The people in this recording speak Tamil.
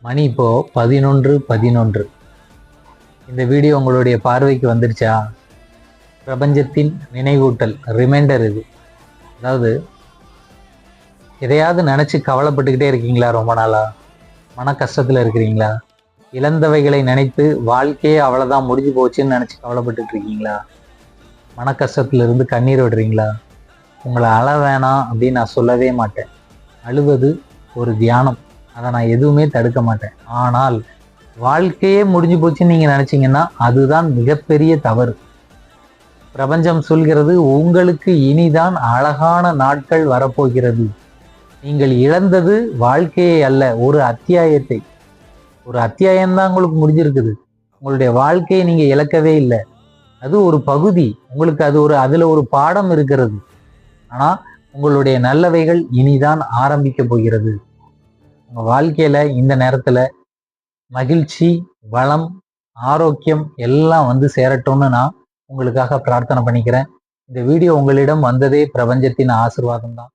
மணி இப்போ 11:11. இந்த வீடியோ உங்களுடைய பார்வைக்கு வந்துருச்சா? பிரபஞ்சத்தின் நினைவூட்டல், ரிமைண்டர் இது. அதாவது எதையாவது நினைச்சு கவலைப்பட்டுக்கிட்டே இருக்கீங்களா? ரொம்ப நாளா மன கஷ்டத்துல இருக்கிறீங்களா? இழந்தவைகளை நினைத்து வாழ்க்கையே அவ்வளவுதான் முடிஞ்சு போச்சுன்னு நினைச்சு கவலைப்பட்டுட்டு இருக்கீங்களா? மன கஷ்டத்துல இருந்து கண்ணீர் விடுறீங்களா? உங்களை அழ வேணாம் அப்படின்னு நான் சொல்லவே மாட்டேன். அழுவது ஒரு தியானம், அதை நான் எதுவுமே தடுக்க மாட்டேன். ஆனால் வாழ்க்கையே முடிஞ்சு போச்சுன்னு நீங்க நினைச்சீங்கன்னா அதுதான் மிகப்பெரிய தவறு. பிரபஞ்சம் சொல்கிறது, உங்களுக்கு இனிதான் அழகான நாட்கள் வரப்போகிறது. நீங்கள் இழந்தது வாழ்க்கையை அல்ல, ஒரு அத்தியாயத்தை. ஒரு அத்தியாயம்தான் உங்களுக்கு முடிஞ்சிருக்குது. உங்களுடைய வாழ்க்கையை நீங்க இழக்கவே இல்லை. அது ஒரு பகுதி. உங்களுக்கு அதுல ஒரு பாடம் இருக்கிறது. ஆனா உங்களுடைய நல்லவைகள் இனிதான் ஆரம்பிக்க போகிறது. உங்க வாழ்க்கையில இந்த நேரத்துல மகிழ்ச்சி, வளம், ஆரோக்கியம் எல்லாம் வந்து சேரட்டும்னு நான் உங்களுக்காக பிரார்த்தனை பண்ணிக்கிறேன். இந்த வீடியோ உங்களிடம் வந்ததே பிரபஞ்சத்தின் ஆசீர்வாதம் தான்.